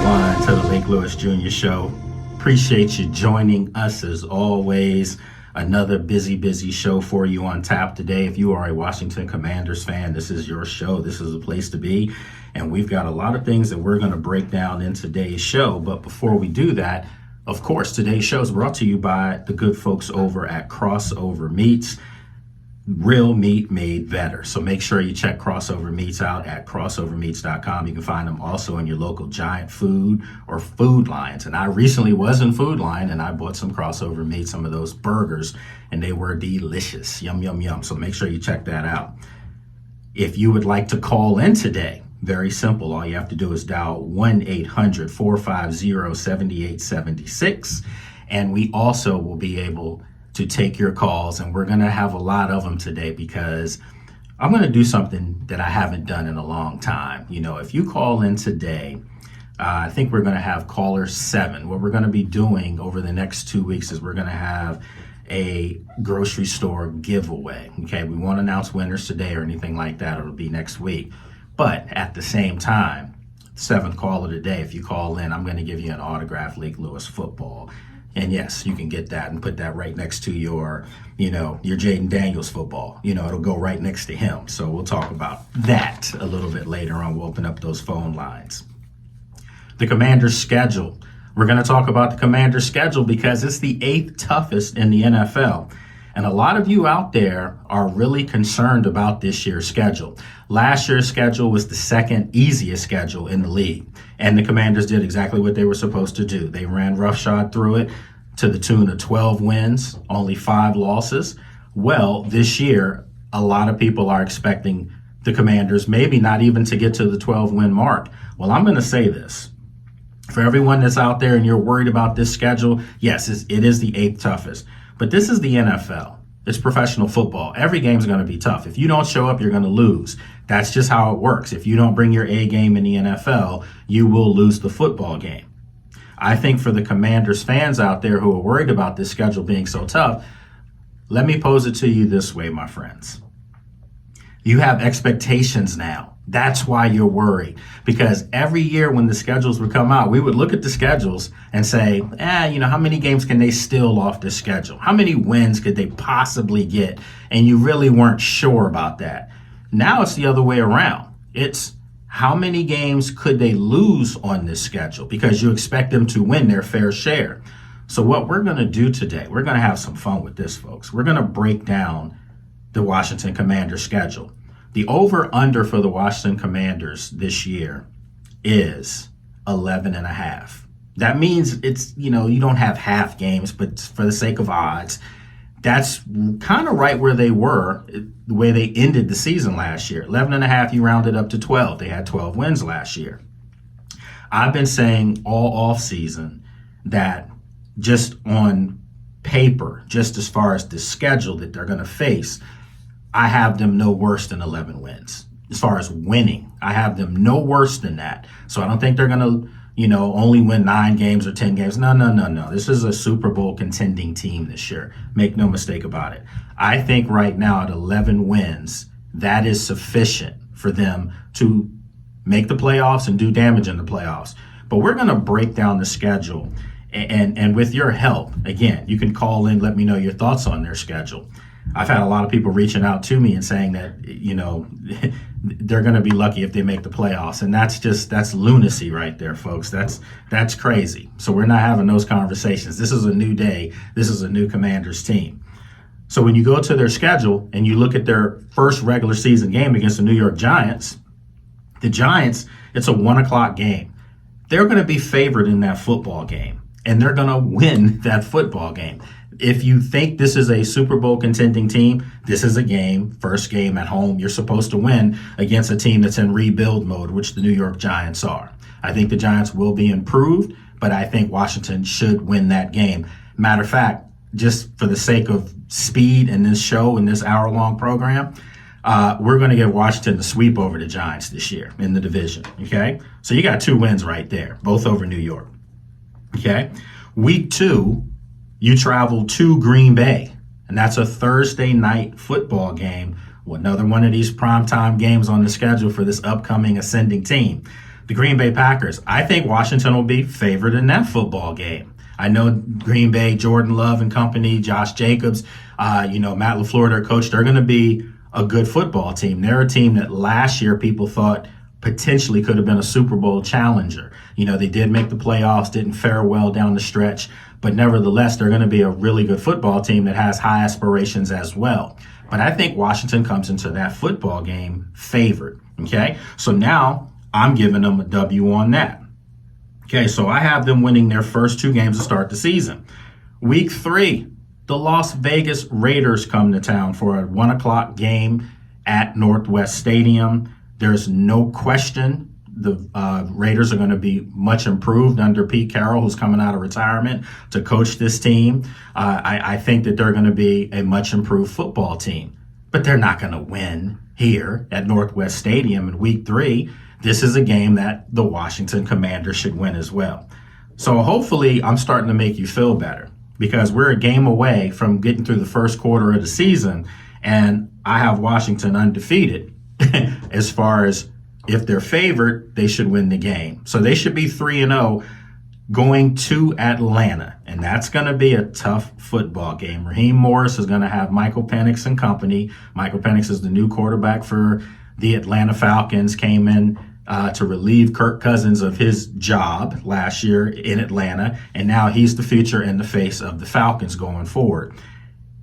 everyone, to the Lake Lewis Jr. Show. Appreciate you joining us as always. Another busy show for you on tap today. If you are a Washington Commanders fan, this is your show. This is the place to be. And we've got a lot of things that we're going to break down in today's show. But before we do that, of course, today's show is brought to you by the good folks over at Crossover Meats. Real meat made better. So make sure you check Crossover Meats out at crossovermeats.com. You can find them also in your local Giant Food or Food Lions. And I recently was in Food Line and I bought some Crossover Meats, some of those burgers, and they were delicious. Yum, yum, yum. So make sure you check that out. If you would like to call in today, very simple. All you have to do is dial 1-800-450-7876. And we also will be able to take your calls, and we're going to have a lot of them today because I'm going to do something that I haven't done in a long time. You know, if you call in today, I think we're going to have caller 7. What we're going to be doing over the next 2 weeks is we're going to have a grocery store giveaway. Okay, we won't announce winners today or anything like that. It'll be next week. But at the same time, 7th caller today, if you call in, I'm going to give you an autographed Lake Lewis football. And yes, you can get that and put that right next to your Jaden Daniels football. It'll go right next to him. So we'll talk about that a little bit later on. We'll open up those phone lines. The Commanders' schedule. We're going to talk about the Commanders' schedule because it's the 8th toughest in the NFL. And a lot of you out there are really concerned about this year's schedule. Last year's schedule was the 2nd easiest schedule in the league. And the Commanders did exactly what they were supposed to do. They ran roughshod through it to the tune of 12 wins, only 5 losses. Well, this year, a lot of people are expecting the Commanders maybe not even to get to the 12-win mark. Well, I'm going to say this. For everyone that's out there and you're worried about this schedule, yes, it is the 8th toughest. But this is the NFL. It's professional football. Every game's going to be tough. If you don't show up, you're going to lose. That's just how it works. If you don't bring your A game in the NFL, you will lose the football game. I think for the Commanders fans out there who are worried about this schedule being so tough, let me pose it to you this way, my friends. You have expectations now. That's why you're worried. Because every year when the schedules would come out, we would look at the schedules and say, how many games can they steal off this schedule? How many wins could they possibly get? And you really weren't sure about that. Now it's the other way around. It's how many games could they lose on this schedule? Because you expect them to win their fair share. So what we're going to do today, we're going to have some fun with this, folks. We're going to break down the Washington Commanders schedule. The over-under for the Washington Commanders this year is 11.5. That means it's, you don't have half games, but for the sake of odds, that's kind of right where they were, the way they ended the season last year. 11.5, you rounded up to 12. They had 12 wins last year. I've been saying all offseason that just on paper, just as far as the schedule that they're going to face, I have them no worse than 11 wins. As far as winning, I have them no worse than that. So I don't think they're going to, only win 9 games or 10 games. No. This is a Super Bowl contending team this year. Make no mistake about it. I think right now at 11 wins, that is sufficient for them to make the playoffs and do damage in the playoffs. But we're going to break down the schedule. And with your help, again, you can call in, let me know your thoughts on their schedule. I've had a lot of people reaching out to me and saying that, they're going to be lucky if they make the playoffs. And that's lunacy right there, folks. That's crazy. So we're not having those conversations. This is a new day. This is a new Commanders team. So when you go to their schedule and you look at their first regular season game against the New York Giants, the Giants, it's a 1:00 game. They're going to be favored in that football game, and they're going to win that football game. If you think this is a Super Bowl contending team, this is a game, first game at home, you're supposed to win against a team that's in rebuild mode, which the New York Giants are. I think the Giants will be improved, but I think Washington should win that game. Matter of fact, just for the sake of speed in this show, in this hour-long program, we're going to give Washington the sweep over the Giants this year in the division, okay? So you got 2 wins right there, both over New York, okay? Week 2, you travel to Green Bay, and that's a Thursday night football game. Another one of these primetime games on the schedule for this upcoming ascending team. The Green Bay Packers. I think Washington will be favored in that football game. I know Green Bay, Jordan Love and company, Josh Jacobs, Matt LaFleur, their coach, they're going to be a good football team. They're a team that last year people thought potentially could have been a Super Bowl challenger. They did make the playoffs, didn't fare well down the stretch, but nevertheless, they're going to be a really good football team that has high aspirations as well. But I think Washington comes into that football game favored. Okay, so now I'm giving them a W on that. Okay, so I have them winning their first 2 games to start the season. Week 3, the Las Vegas Raiders come to town for a 1 o'clock game at Northwest Stadium. There's no question the Raiders are going to be much improved under Pete Carroll, who's coming out of retirement to coach this team. I think that they're going to be a much improved football team, but they're not going to win here at Northwest Stadium in week 3. This is a game that the Washington Commanders should win as well. So hopefully I'm starting to make you feel better, because we're a game away from getting through the first quarter of the season, and I have Washington undefeated as far as if they're favored, they should win the game. So they should be 3-0 going to Atlanta, and that's going to be a tough football game. Raheem Morris is going to have Michael Penix and company. Michael Penix is the new quarterback for the Atlanta Falcons, came in to relieve Kirk Cousins of his job last year in Atlanta, and now he's the future and the face of the Falcons going forward.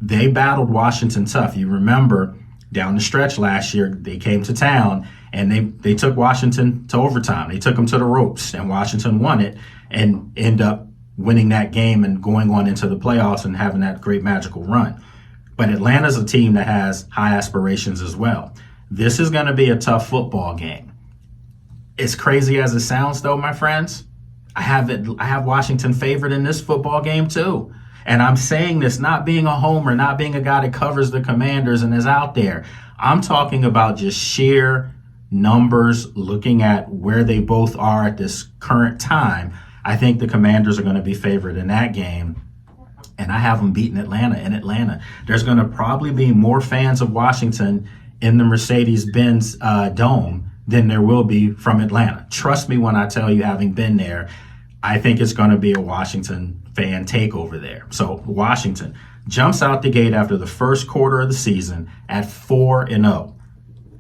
They battled Washington tough. You remember down the stretch last year, they came to town and they took Washington to overtime. They took them to the ropes, and Washington won it and end up winning that game and going on into the playoffs and having that great magical run. But Atlanta's a team that has high aspirations as well. This is going to be a tough football game. As crazy as it sounds, though, my friends, I have Washington favored in this football game too. And I'm saying this not being a homer, not being a guy that covers the Commanders and is out there. I'm talking about just sheer numbers, looking at where they both are at this current time. I think the Commanders are going to be favored in that game, and I have them beating Atlanta in Atlanta. There's going to probably be more fans of Washington in the Mercedes-Benz Dome than there will be from Atlanta. Trust me when I tell you, having been there, I think it's going to be a Washington fan takeover there. So Washington jumps out the gate after the first quarter of the season at 4-0.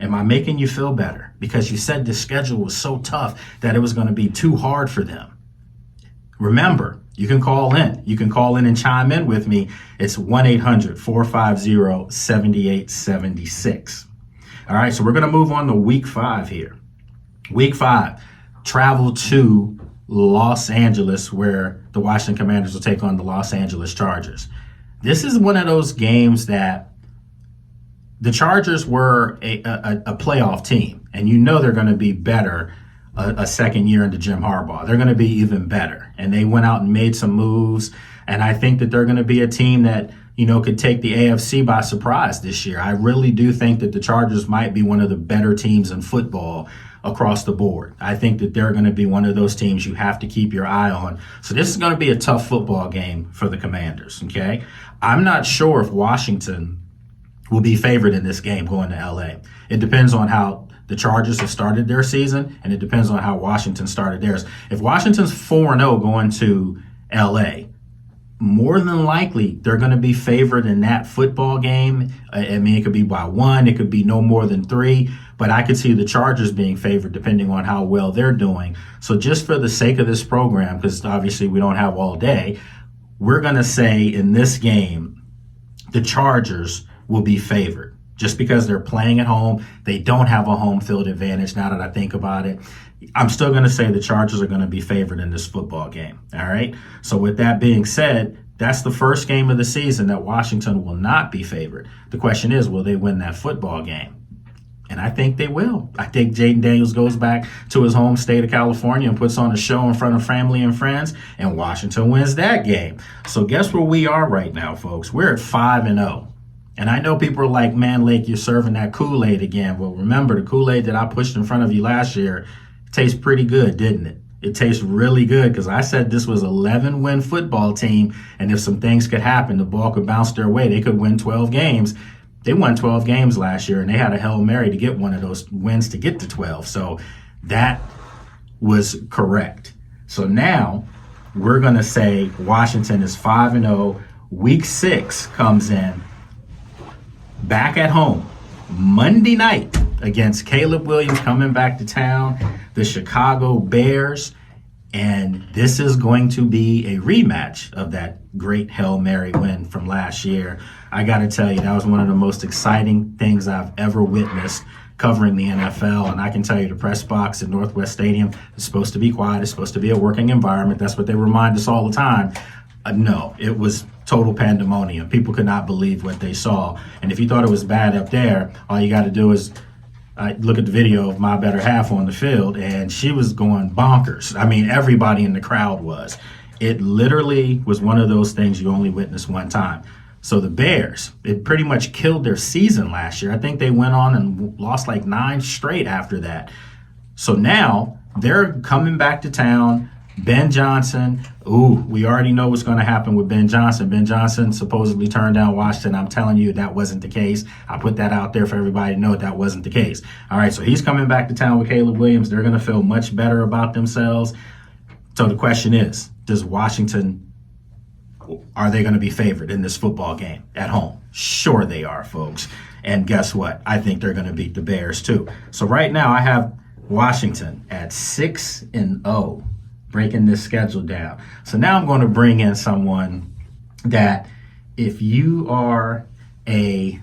Am I making you feel better? Because you said the schedule was so tough that it was going to be too hard for them. Remember, you can call in. You can call in and chime in with me. It's 1-800-450-7876. All right, so we're going to move on to week 5 here. Week 5, travel to Los Angeles, where the Washington Commanders will take on the Los Angeles Chargers. This is one of those games that the Chargers were a playoff team, and you know they're going to be better a second year into Jim Harbaugh. They're going to be even better, and they went out and made some moves, and I think that they're going to be a team that, could take the AFC by surprise this year. I really do think that the Chargers might be one of the better teams in football across the board. I think that they're going to be one of those teams you have to keep your eye on. So this is going to be a tough football game for the Commanders, okay? I'm not sure if Washington will be favored in this game going to LA. It depends on how the Chargers have started their season, and it depends on how Washington started theirs. If Washington's 4-0 going to LA, more than likely they're going to be favored in that football game. I mean, it could be by 1, it could be no more than 3, but I could see the Chargers being favored depending on how well they're doing. So just for the sake of this program, because obviously we don't have all day, we're going to say in this game, the Chargers will be favored just because they're playing at home. They don't have a home field advantage now that I think about it. I'm still going to say the Chargers are going to be favored in this football game. All right. So with that being said, that's the first game of the season that Washington will not be favored. The question is, will they win that football game? And I think they will. I think Jaden Daniels goes back to his home state of California and puts on a show in front of family and friends, and Washington wins that game. So guess where we are right now, folks? We're at 5-0. And I know people are like, man, Lake, you're serving that Kool-Aid again. Well, remember, the Kool-Aid that I pushed in front of you last year tastes pretty good, didn't it? It tastes really good because I said this was 11-win football team, and if some things could happen, the ball could bounce their way. They could win 12 games. They won 12 games last year, and they had a Hail Mary to get one of those wins to get to 12. So that was correct. So now we're going to say Washington is 5-0. Week 6 comes in back at home Monday night against Caleb Williams coming back to town, the Chicago Bears. And this is going to be a rematch of that great Hail Mary win from last year. I got to tell you, that was one of the most exciting things I've ever witnessed covering the NFL. And I can tell you the press box at Northwest Stadium is supposed to be quiet. It's supposed to be a working environment. That's what they remind us all the time. No, it was total pandemonium. People could not believe what they saw. And if you thought it was bad up there, all you got to do is look at the video of my better half on the field, and she was going bonkers. I mean, everybody in the crowd was. It literally was one of those things you only witness one time. So the Bears, it pretty much killed their season last year. I think they went on and lost like 9 straight after that. So now they're coming back to town. Ben Johnson, we already know what's going to happen with Ben Johnson. Ben Johnson supposedly turned down Washington. I'm telling you, that wasn't the case. I put that out there for everybody to know that wasn't the case. All right, so he's coming back to town with Caleb Williams. They're going to feel much better about themselves. So the question is, does Washington, are they going to be favored in this football game at home? Sure they are, folks. And guess what? I think they're going to beat the Bears too. So right now I have Washington at 6-0. Breaking this schedule down. So now I'm going to bring in someone that, if you are a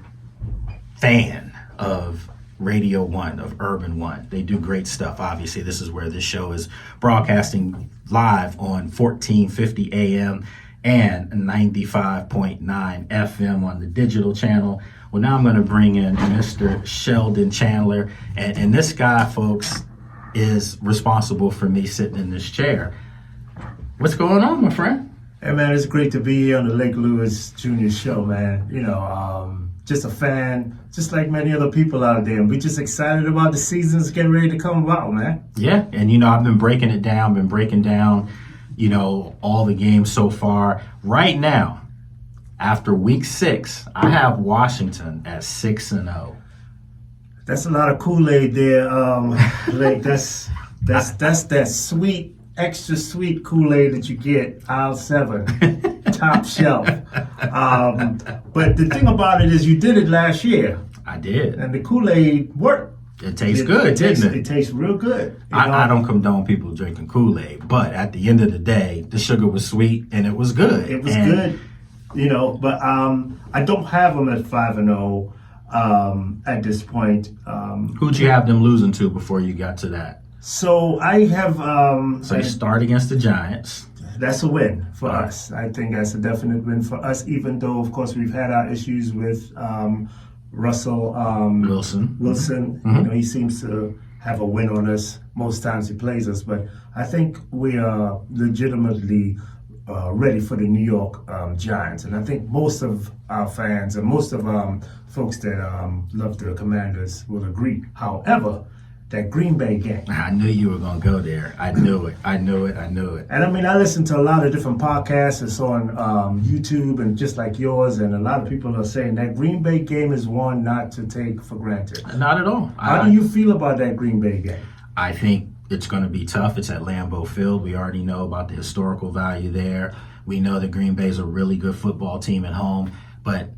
fan of Radio 1, of Urban 1, they do great stuff. Obviously, this is where this show is broadcasting live on 1450 AM and 95.9 FM on the digital channel. Well, now I'm going to bring in Mr. Sheldon Chandler. And this guy, folks, is responsible for me sitting in this chair. What's going on, my friend? Hey, man, it's great to be here on the Lake Lewis Jr. show, man. You know, just a fan, just like many other people out there. And we're just excited about the seasons getting ready to come about, man. Yeah, and, you know, I've been breaking down, you know, all the games so far. Right now, after week 6, I have Washington at 6-0. That's a lot of Kool-Aid there, Blake. That's that sweet, extra sweet Kool-Aid that you get aisle 7, top shelf. But the thing about it is, you did it last year. I did, and the Kool-Aid worked. It tastes good, didn't it? It tastes real good. I don't condone people drinking Kool-Aid, but at the end of the day, the sugar was sweet and it was good. It was good, you know. But I don't have them at 5-0. At this point. Who'd you have them losing to before you got to that? So I have... so you start against the Giants. That's a win for us. I think that's a definite win for us, even though, of course, we've had our issues with Russell Wilson. Mm-hmm. You know, he seems to have a win on us most times he plays us. But I think we are legitimately ready for the New York Giants. And I think most of our fans and most of folks that love the Commanders will agree. However, that Green Bay game. I knew you were going to go there. I knew it. And I mean, I listen to a lot of different podcasts. It's on YouTube and just like yours. And a lot of people are saying that Green Bay game is one not to take for granted. Not at all. How do you feel about that Green Bay game? I think it's going to be tough. It's at Lambeau Field. We already know about the historical value there. We know that Green Bay is a really good football team at home. But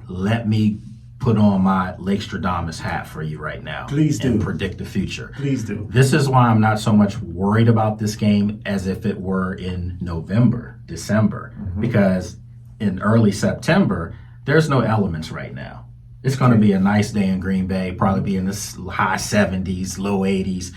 let me put on my Lake Stradamus hat for you right now. Please do. And predict the future. Please do. This is why I'm not so much worried about this game as if it were in November, December. Mm-hmm. Because in early September, there's no elements right now. It's going to be a nice day in Green Bay, probably be in the high 70s, low 80s.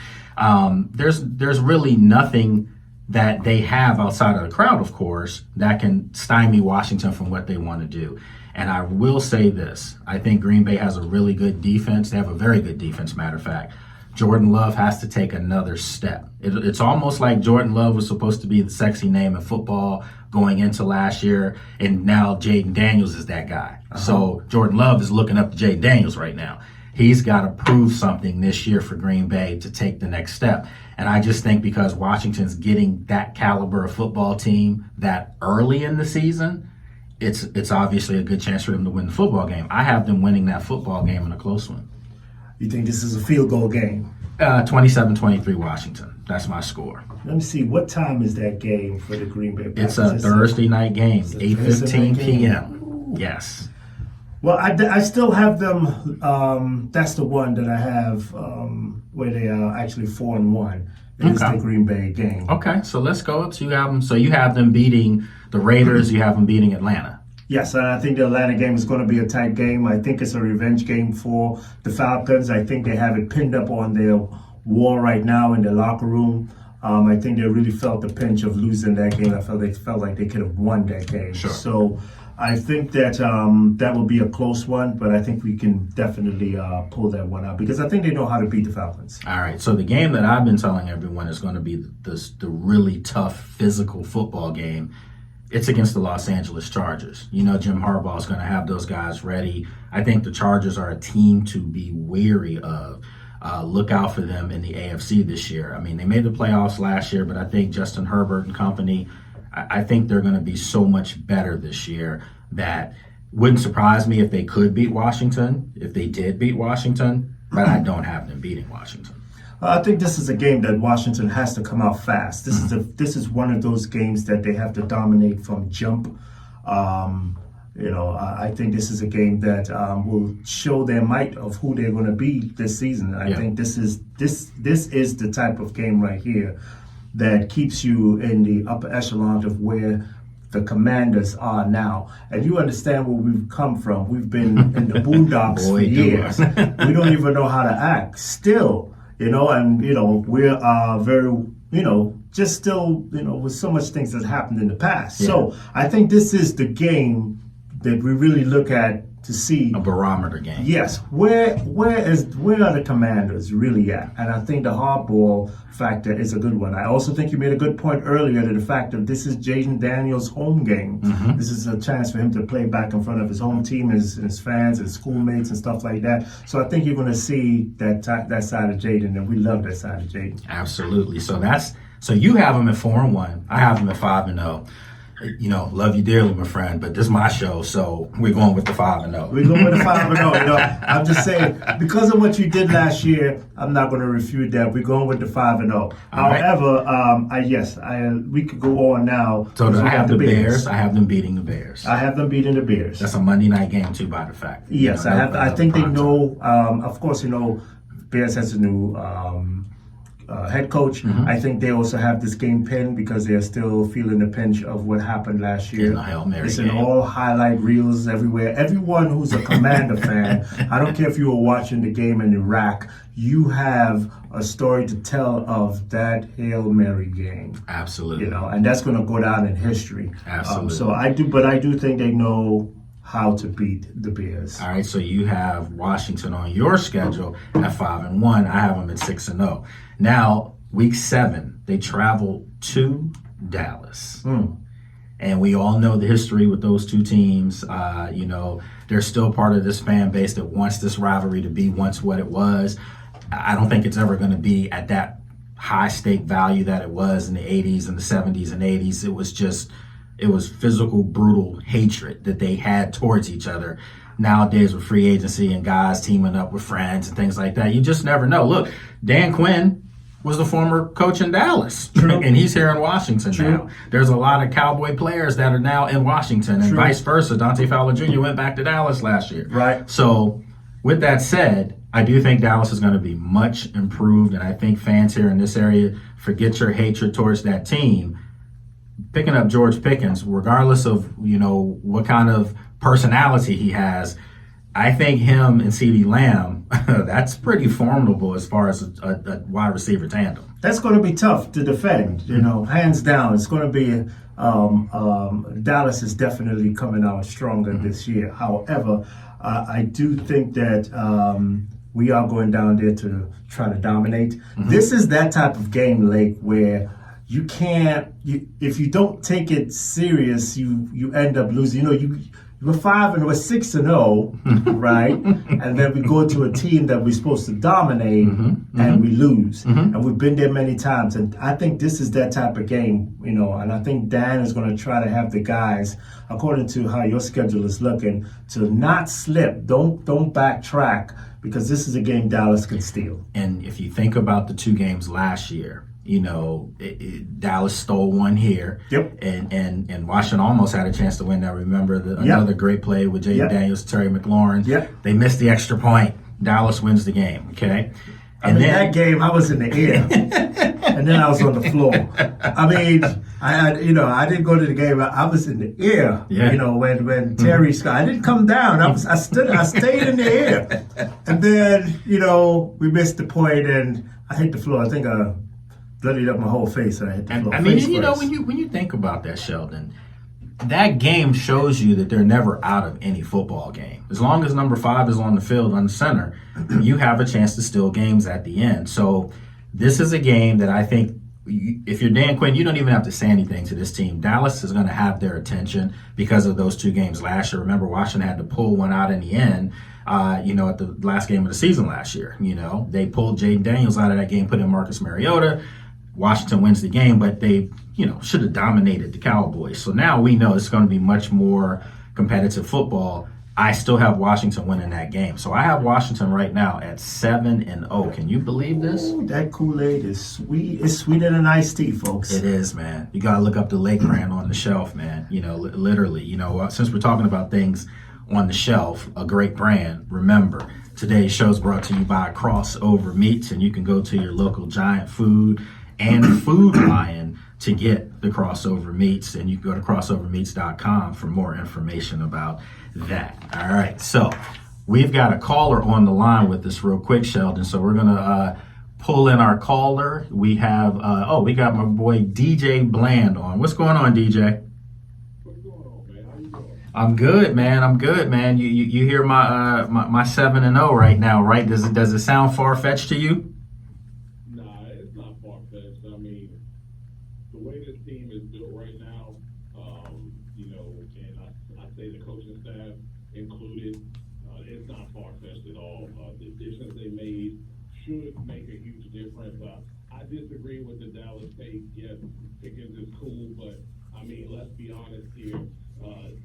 There's really nothing that they have outside of the crowd, of course, that can stymie Washington from what they want to do. And I will say this. I think Green Bay has a really good defense. They have a very good defense, matter of fact. Jordan Love has to take another step. It's almost like Jordan Love was supposed to be the sexy name in football going into last year, and now Jaden Daniels is that guy. Uh-huh. So Jordan Love is looking up to Jaden Daniels right now. He's got to prove something this year for Green Bay to take the next step. And I just think because Washington's getting that caliber of football team that early in the season, it's obviously a good chance for them to win the football game. I have them winning that football game in a close one. You think this is a field goal game? 27-23 Washington. That's my score. Let me see. What time is that game for the Green Bay Packers? It's a Thursday night game, It's a 8:15 Thursday night p.m. Yes. Well, I still have them. That's the one that I have where they are actually 4-1. It's Okay. the Green Bay game. Okay, so let's go. So you have them beating the Raiders. You have them beating Atlanta. Yes, and I think the Atlanta game is going to be a tight game. I think it's a revenge game for the Falcons. I think they have it pinned up on their wall right now in their locker room. I think they really felt the pinch of losing that game. They felt like they could have won that game. Sure. So I think that that will be a close one, but I think we can definitely pull that one out because I think they know how to beat the Falcons. All right, so the game that I've been telling everyone is going to be the really tough physical football game. It's against the Los Angeles Chargers. You know, Jim Harbaugh is going to have those guys ready. I think the Chargers are a team to be wary of. Look out for them in the AFC this year. I mean, they made the playoffs last year, but I think Justin Herbert and company, I think they're going to be so much better this year that wouldn't surprise me if they could beat Washington, if they did beat Washington, but I don't have them beating Washington. I think this is a game that Washington has to come out fast. This is one of those games that they have to dominate from jump. I think this is a game that will show their might of who they're going to be this season. I think this is the type of game right here that keeps you in the upper echelon of where the Commanders are now. And you understand where we've come from. We've been in the boondocks for years. We don't even know how to act still, and we're very, just still, with so much things that happened in the past. Yeah. So I think this is the game that we really look at to see a barometer game. Yes, where are the Commanders really at? And I think the hardball factor is a good one. I also think you made a good point earlier to the fact that this is Jaden Daniels' home game. Mm-hmm. This is a chance for him to play back in front of his home team, his fans, his schoolmates, and stuff like that. So I think you're going to see that side of Jaden, and we love that side of Jaden. Absolutely. So you have him at 4-1. I have him at 5-0. Love you dearly, my friend, but this is my show, so we're going with the 5-0. We're going with the 5-0. I'm just saying, because of what you did last year, I'm not going to refute that. We're going with the 5-0. However, we could go on now. So I have the Bears. I have them beating the Bears. I have them beating the Bears. That's a Monday night game too, by the fact. Yes, I think they know. Of course, Bears has a new head coach. Mm-hmm. I think they also have this game pinned because they're still feeling the pinch of what happened last year. It's in all highlight reels everywhere. Everyone who's a Commander fan, I don't care if you were watching the game in Iraq, you have a story to tell of that Hail Mary game. Absolutely. And that's going to go down in history. Absolutely. I do think they know how to beat the Bears. All right, so you have Washington on your schedule at 5-1. I have them at 6-0. Now, week 7, they travel to Dallas. And we all know the history with those two teams. They're still part of this fan base that wants this rivalry to be once what it was. I don't think it's ever going to be at that high stake value that it was in the 80s and the 70s and 80s. It was physical, brutal hatred that they had towards each other. Nowadays, with free agency and guys teaming up with friends and things like that, you just never know. Look, Dan Quinn was the former coach in Dallas, and he's here in Washington now. There's a lot of Cowboy players that are now in Washington, and vice versa. Dante Fowler Jr. went back to Dallas last year. Right. So, with that said, I do think Dallas is going to be much improved, and I think fans here in this area, forget your hatred towards that team. Picking up George Pickens, regardless of, what kind of personality he has, I think him and CeeDee Lamb, that's pretty formidable as far as a wide receiver tandem. That's going to be tough to defend, hands down. It's going to be, Dallas is definitely coming out stronger this year. However, I do think that we are going down there to try to dominate. Mm-hmm. This is that type of game, Lake, where if you don't take it serious, you end up losing. we're 6-0, right? And then we go to a team that we're supposed to dominate, and we lose. And we've been there many times. And I think this is that type of game, and I think Dan is going to try to have the guys, according to how your schedule is looking, to not slip. Don't backtrack, because this is a game Dallas can steal. And if you think about the two games last year, Dallas stole one here. Yep. And Washington almost had a chance to win that. Remember another great play with Jaden Daniels, Terry McLaurin. Yep. They missed the extra point. Dallas wins the game. Okay. And then that game, I was in the air, and then I was on the floor. I didn't go to the game. I was in the air. Yeah. When Terry scored, I didn't come down. I stayed in the air, and then we missed the point, and I hit the floor. I think I bloodied up my whole face. And I hit the floor. When you think about that, Sheldon, that game shows you that they're never out of any football game. As long as number 5 is on the field, on the center, you have a chance to steal games at the end. So this is a game that I think, if you're Dan Quinn, you don't even have to say anything to this team. Dallas is going to have their attention because of those two games last year. Remember, Washington had to pull one out in the end, at the last game of the season last year. They pulled Jaden Daniels out of that game, put in Marcus Mariota. Washington wins the game, but they, should have dominated the Cowboys. So now we know it's going to be much more competitive football. I still have Washington winning that game. So I have Washington right now at 7-0. Can you believe this? Ooh, that Kool-Aid is sweet. It's sweeter than iced tea, folks. It is, man. You got to look up the Lake brand on the shelf, man. Literally, since we're talking about things on the shelf, a great brand, remember, today's show is brought to you by Crossover Meats, and you can go to your local Giant Food and Food Lion to get the Crossover Meats, and you can go to crossovermeats.com for more information about that. All right, so we've got a caller on the line with us real quick, Sheldon, so we're going to pull in our caller. We have, we got my boy DJ Bland on. What's going on, DJ? What's going on, man? How you doing? I'm good, man. You hear my 7-0 right now, right? Does it sound far-fetched to you? It's not far-fetched. The way this team is built right now, and I say the coaching staff included, it's not far-fetched at all. The additions they made should make a huge difference. I disagree with the Dallas take. Yes, Pickens is cool, but let's be honest here.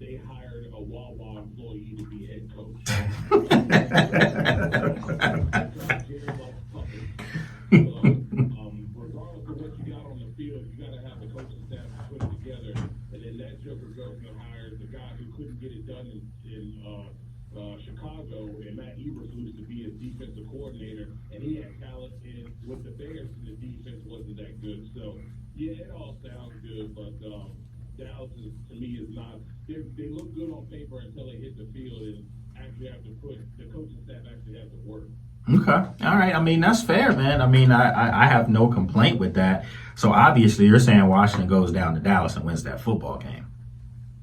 They hired a Wawa employee to be head coach. Regardless of what you got on the field, you got to have the coaching staff to put it together. And then that Joker Grossman hired the guy who couldn't get it done in Chicago, and Matt Eberflus used to be his defensive coordinator, and he had talent with the Bears, and the defense wasn't that good. So, yeah, it all sounds good, but Dallas, to me, is not. They look good on paper until they hit the field and actually have to put the coaching staff actually has to work. Okay. All right. That's fair, man. I have no complaint with that. So obviously you're saying Washington goes down to Dallas and wins that football game.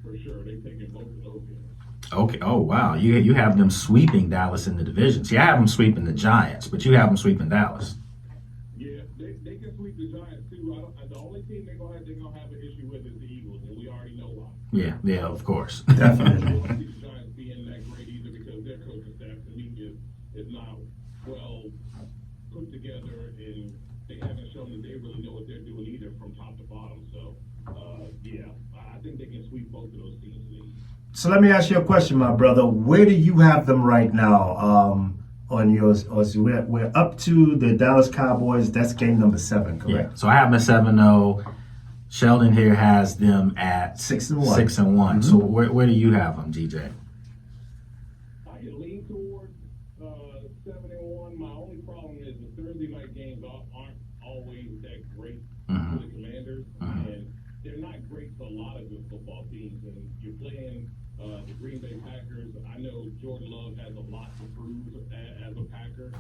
For sure. They're taking both of those games. Okay. Oh, wow. You have them sweeping Dallas in the division. See, I have them sweeping the Giants, but you have them sweeping Dallas. Yeah, they can sweep the Giants too. The only team they're gonna have an issue with is the Eagles, and we already know why. Yeah, of course. Definitely. I don't see the Giants being that great either because their coaching staff to me is not well put together, and they haven't shown that they really know what they're doing either from top to bottom. So, I think they can sweep both of those teams in the East. So let me ask you a question, my brother. Where do you have them right now on yours? We're up to the Dallas Cowboys. That's game number 7, correct? Yeah. So I have them at 7-0. Sheldon here has them at 6-1. 6-1. Mm-hmm. So where do you have them, DJ? I lean towards 7-1. My only problem is the Thursday night games aren't always that great for the Commanders, and they're not great for a lot of good football teams. And you're playing the Green Bay Packers. I know Jordan Love has a lot to prove as a Packer.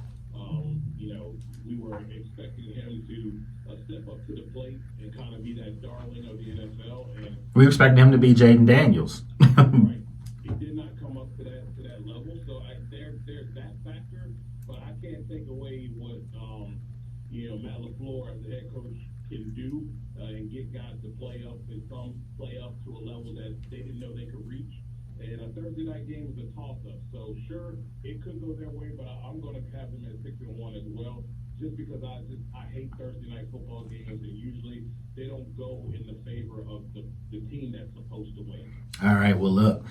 We were expecting him to step up to the plate and kind of be that darling of the NFL. And We expect him to be Jaden Daniels. right, he did not come up to that level. So there's that factor, but I can't take away what Matt LaFleur as the head coach can do and get guys to play up to a level that they didn't know they could reach. And a Thursday night game is a toss-up. So sure, it could go their way, but I'm going to have them at 6-1 as well, just because I hate Thursday night football games, and usually they don't go in the favor of the team that's supposed to win. All right. Well, look.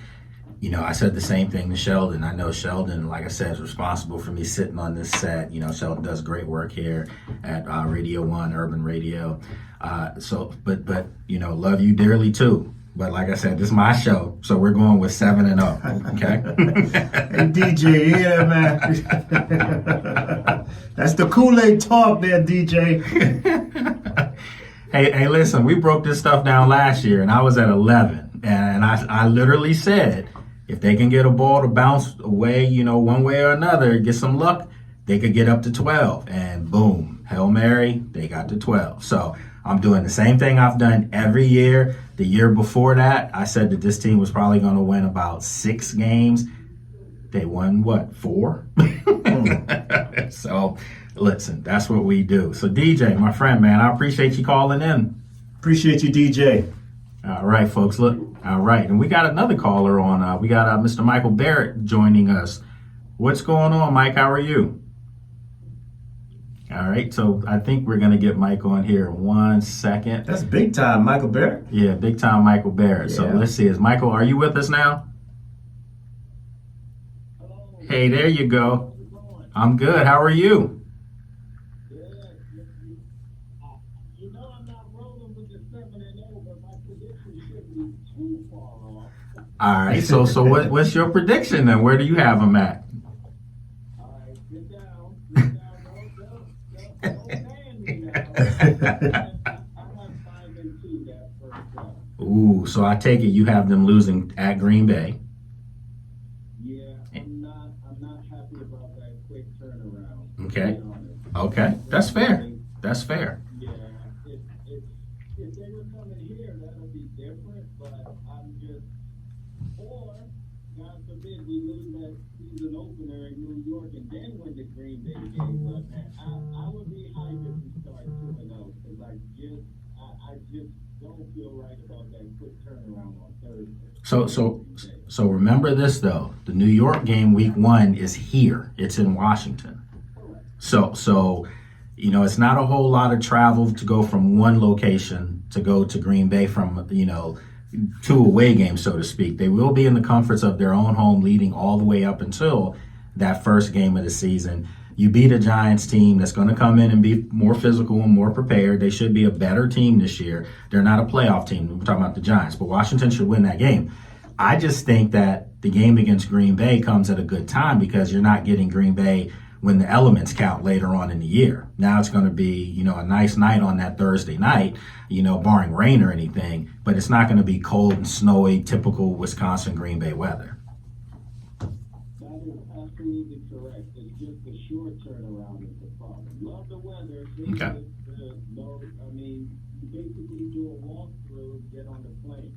I said the same thing to Sheldon. I know Sheldon, like I said, is responsible for me sitting on this set. Sheldon does great work here at Radio 1, Urban Radio. But love you dearly too. But like I said, this is my show, so we're going with 7-0. Okay. Hey, DJ, yeah, man. That's the Kool-Aid talk there, DJ. Hey, listen, we broke this stuff down last year, and I was at 11, and I literally said, if they can get a ball to bounce away, one way or another, get some luck, they could get up to 12. And boom, Hail Mary, they got to 12. So I'm doing the same thing I've done every year. The year before that, I said that this team was probably going to win about 6 games. They won, 4? So, listen, that's what we do. So, DJ, my friend, man, I appreciate you calling in. Appreciate you, DJ. All right, folks, look. All right, and we got another caller on. We got Mr. Michael Barrett joining us. What's going on, Mike? How are you? All right, so I think we're going to get Mike on here in 1 second. That's big time, Michael Barrett. Yeah, big time Michael Barrett. Yeah. So let's see. Michael, are you with us now? Hey, there you go. I'm good. How are you? I'm not rolling with the 7-0, but my prediction shouldn't be too far off. All right. So what's your prediction then? Where do you have him at? All right, get down. Don't ban me now. I'm on 5-2 that first round. Ooh, so I take it you have them losing at Green Bay. Yeah, I'm not happy about that quick turnaround. Okay. To be honest. Okay. That's fair. That's fair. Yeah, if they were coming here, that'll be different. But I'm just, or God forbid we lose that season opener in New York and then win the Green Bay game. But I would be hyped if we start 2-0 because I just don't feel right about that quick turnaround on Thursday. So remember this though. The New York game week 1 is here. It's in Washington. So it's not a whole lot of travel to go from one location to go to Green Bay from, 2 away games, so to speak. They will be in the comforts of their own home leading all the way up until that first game of the season. You beat a Giants team that's going to come in and be more physical and more prepared. They should be a better team this year. They're not a playoff team. We're talking about the Giants, but Washington should win that game. I just think that the game against Green Bay comes at a good time because you're not getting Green Bay when the elements count later on in the year. Now it's going to be, a nice night on that Thursday night, barring rain or anything, but it's not going to be cold and snowy, typical Wisconsin Green Bay weather. That is absolutely correct. It's just the short turnaround is the problem. Love the weather. Okay. You basically do a walkthrough, get on the plane.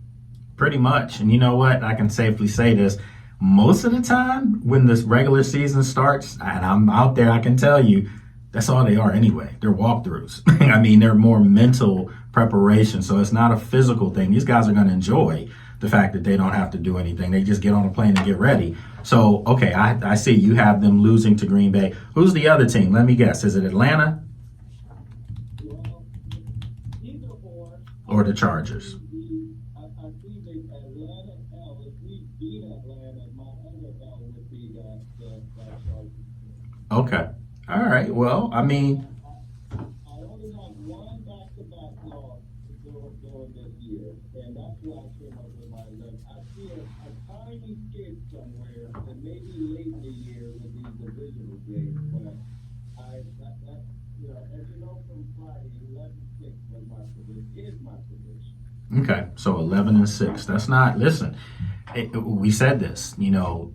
Pretty much. And you know what? I can safely say this. Most of the time when this regular season starts, and I'm out there, I can tell you, that's all they are anyway. They're walkthroughs. They're more mental preparation. So it's not a physical thing. These guys are going to enjoy the fact that they don't have to do anything. They just get on a plane and get ready. So, okay, I see you have them losing to Green Bay. Who's the other team? Let me guess. Is it Atlanta? Well, either or the Chargers? I see the Atlanta L. If we beat Atlanta, my other L would be that Chargers. Okay. All right. Well, I only have one back-to-back loss during this year, and that's why I came up with my list. I see a tiny skid somewhere, and maybe late in the year with these divisional games, but as you know from Friday, 11-6 was my prediction. Is my prediction. okay. So 11-6. That's not. Listen, we said this.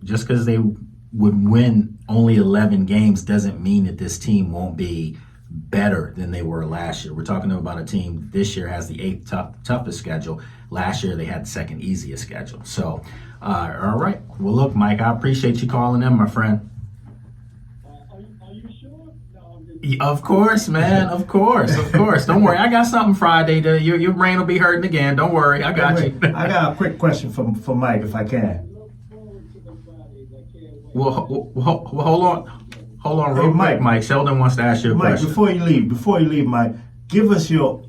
Just because they would win only 11 games doesn't mean that this team won't be better than they were last year. We're talking about a team this year has the 8th toughest schedule. Last year they had the 2nd easiest schedule. So, all right. Well, look, Mike, I appreciate you calling in, my friend. Are you sure? No, I'm just... Of course, man. Of course. Don't worry. I got something Friday. Your brain will be hurting again. Don't worry. I got you. I got a quick question for Mike, if I can. Well, hold on, real Mike. quick, Mike. Sheldon wants to ask you a Mike, question. before you leave, Mike, give us your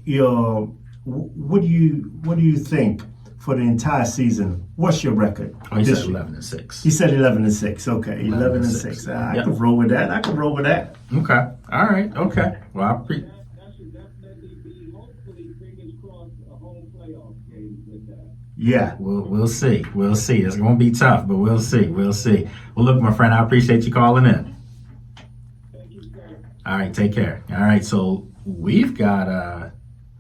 what do you think for the entire season? What's your record? Oh, he this said year? 11-6. He said 11-6. Okay, 11-6. I Yep. can roll with that. I can roll with that. Okay. All right. Okay. Well, That should definitely be, hopefully, fingers crossed, a home playoff game with that. Yeah. we'll see. We'll see. It's going to be tough, but we'll see. We'll see. Well, look, my friend, I appreciate you calling in. Thank you, sir. All right. Take care. All right. So we've got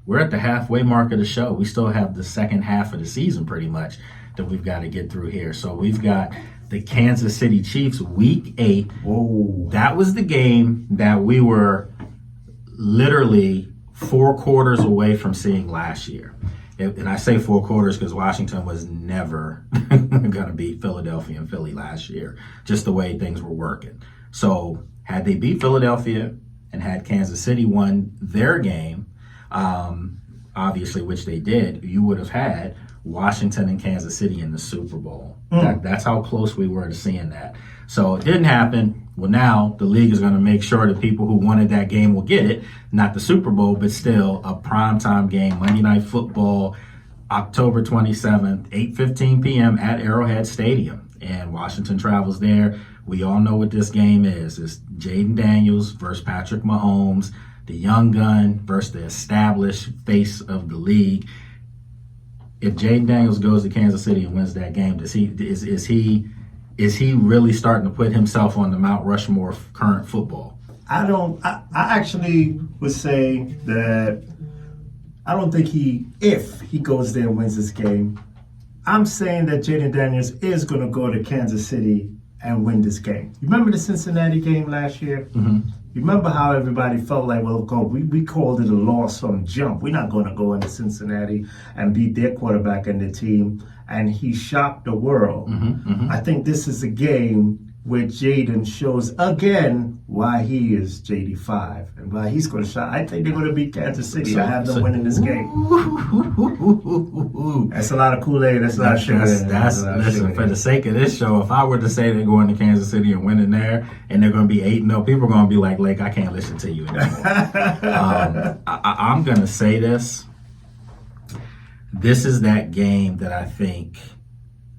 we're at the halfway mark of the show. We still have the second half of the season pretty much that we've got to get through here. So we've got the Kansas City Chiefs Week 8. Whoa. That was the game that we were literally 4 quarters away from seeing last year. And I say 4 quarters because Washington was never going to beat Philadelphia and Philly last year, just the way things were working. So had they beat Philadelphia and had Kansas City won their game, obviously, which they did, you would have had Washington and Kansas City in the Super Bowl. That's how close we were to seeing that. So it didn't happen. Well, now the league is going to make sure the people who wanted that game will get it. Not the Super Bowl, but still a primetime game, Monday Night Football, October 27th, 8:15 p.m. at Arrowhead Stadium. And Washington travels there. We all know what this game is. It's Jaden Daniels versus Patrick Mahomes, the young gun versus the established face of the league. If Jaden Daniels goes to Kansas City and wins that game, is he really starting to put himself on the Mount Rushmore of current football? I actually would say that I don't think if he goes there and wins this game, I'm saying that Jaden Daniels is going to go to Kansas City and win this game. You remember the Cincinnati game last year? Mm-hmm. You remember how everybody felt like, well, we called it a loss from jump. We're not going to go into Cincinnati and beat their quarterback and the team. And he shocked the world. Mm-hmm, mm-hmm. I think this is a game where Jaden shows again why he is JD5 and why he's going to shot. I think they're going to beat Kansas City and have them winning this game. That's a lot of Kool-Aid. That's a lot of sugar. Listen, for the sake of this show, if I were to say they're going to Kansas City and winning there, and they're going to be 8-0, people are going to be like, Lake, I can't listen to you anymore. I'm going to say this. This is that game that I think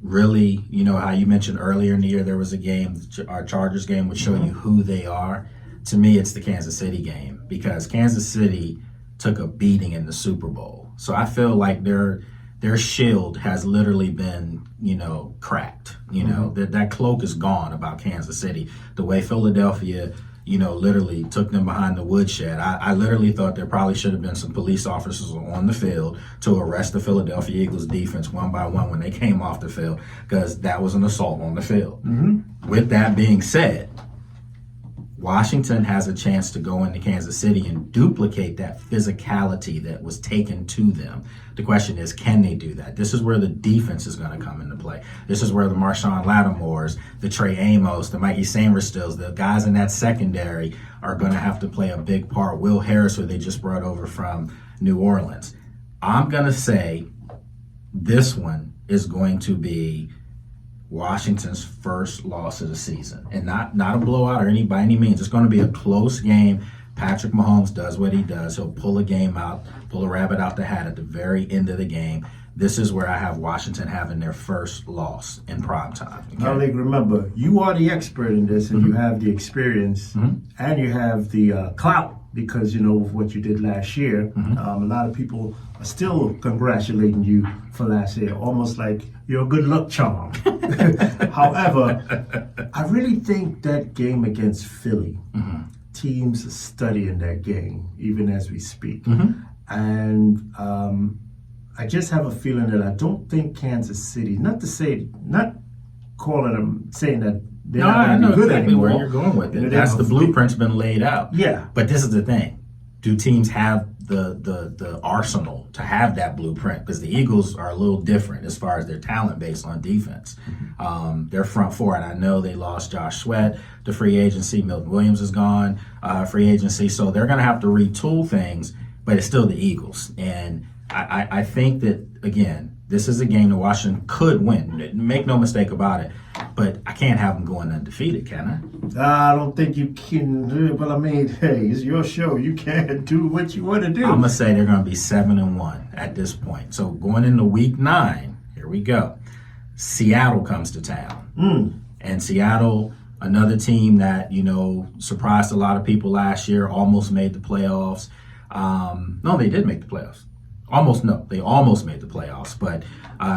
really, you know how you mentioned earlier in the year there was a game, our Chargers game would show you who they are. To me, it's the Kansas City game because Kansas City took a beating in the Super Bowl. So I feel like their shield has literally been, cracked. That cloak is gone about Kansas City. The way Philadelphia, literally took them behind the woodshed. I literally thought there probably should have been some police officers on the field to arrest the Philadelphia Eagles defense one by one when they came off the field because that was an assault on the field. Mm-hmm. With that being said, Washington has a chance to go into Kansas City and duplicate that physicality that was taken to them. The question is, can they do that? This is where the defense is going to come into play. This is where the Marshawn Lattimores, the Trey Amos, the Mikey Sainristills, the guys in that secondary are going to have to play a big part. Will Harris, who they just brought over from New Orleans. I'm going to say this one is going to be Washington's first loss of the season, and not a blowout or by any means. It's going to be a close game. Patrick Mahomes does what he does. He'll pull a rabbit out the hat at the very end of the game. This is where I have Washington having their first loss in prime time. Okay? Now, Lake, remember, you are the expert in this, and you have the experience, and you have the clout because of what you did last year. A lot of people are still congratulating you for last year, almost like you're a good luck charm. However, I really think that game against Philly, teams are studying that game, even as we speak. And I just have a feeling that I don't think Kansas City, not calling them, saying that they're not going to be good exactly anymore. Where you're going with it. That's the blueprint's been laid out. Yeah. But this is the thing. Do teams have the arsenal to have that blueprint? Because the Eagles are a little different as far as their talent base on defense. Their front four, and I know they lost Josh Sweat to free agency. Milton Williams is gone free agency. So they're going to have to retool things, but it's still the Eagles. And I think that, again, this is a game that Washington could win. Make no mistake about it. but I can't have them going undefeated, can I don't think you can do it, but I mean, hey, it's your show. You can do what you want to do. I? I'm gonna say they're gonna be 7-1 at this point. So going into week 9, here we go. Seattle comes to town, and Seattle, another team that surprised a lot of people last year, almost made the playoffs. No, they did make the playoffs. They almost made the playoffs. But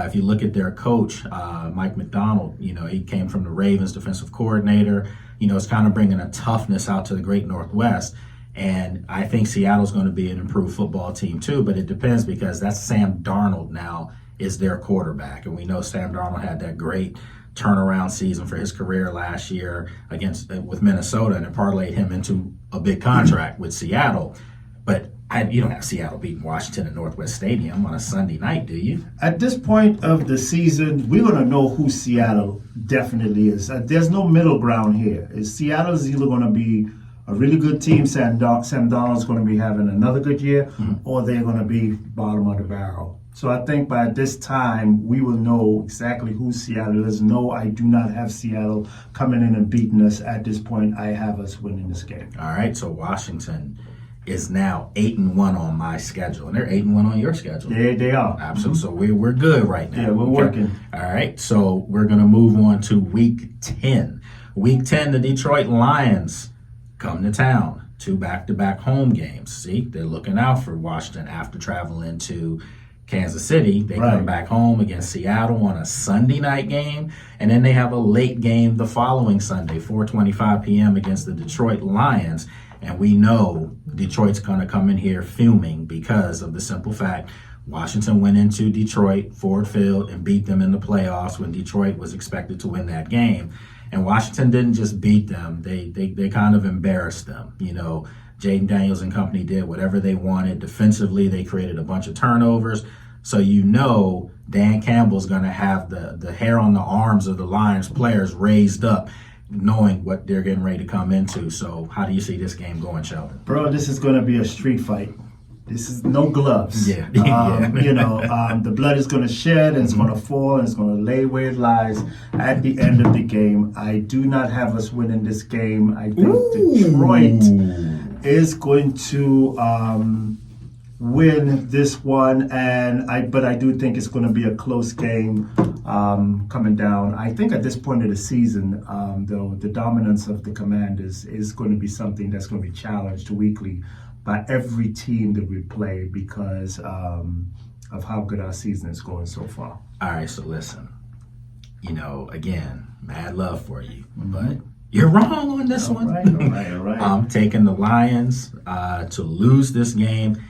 if you look at their coach, Mike McDonald, he came from the Ravens, defensive coordinator. It's kind of bringing a toughness out to the Great Northwest. And I think Seattle's going to be an improved football team too. But it depends, because that's Sam Darnold now is their quarterback. And we know Sam Darnold had that great turnaround season for his career last year with Minnesota, and it parlayed him into a big contract with Seattle. But you don't have Seattle beating Washington at Northwest Stadium on a Sunday night, do you? At this point of the season, we're going to know who Seattle definitely is. There's no middle ground here. Seattle is either going to be a really good team, Sam Darnold's going to be having another good year, or they're going to be bottom of the barrel. So I think by this time, we will know exactly who Seattle is. No, I do not have Seattle coming in and beating us at this point. I have us winning this game. All right, so Washington is now 8-1 on my schedule, and they're 8-1 on your schedule. They are. Absolutely. So we're good right now. Yeah, we're working. All right, so we're going to move on to Week 10. Week 10, the Detroit Lions come to town. 2 back-to-back home games. See, they're looking out for Washington after traveling to Kansas City. They come back home against Seattle on a Sunday night game, and then they have a late game the following Sunday, 4:25 p.m. against the Detroit Lions. And we know Detroit's going to come in here fuming because of the simple fact Washington went into Detroit, Ford Field, and beat them in the playoffs when Detroit was expected to win that game. And Washington didn't just beat them, they kind of embarrassed them. Jaden Daniels and company did whatever they wanted. Defensively, they created a bunch of turnovers. So Dan Campbell's going to have the hair on the arms of the Lions players raised up, knowing what they're getting ready to come into. So how do you see this game going, Sheldon? Bro, this is going to be a street fight. This is no gloves. Yeah. The blood is going to shed, and it's going to fall, and it's going to lay where it lies at the end of the game. I do not have us winning this game. I think Detroit is going to win this one, but I do think it's going to be a close game coming down. I think at this point of the season, though, the dominance of the Commanders is going to be something that's going to be challenged weekly by every team that we play because of how good our season is going so far. All right, so listen, again, mad love for you, but you're wrong on this one. All right. I'm taking the Lions to lose this game.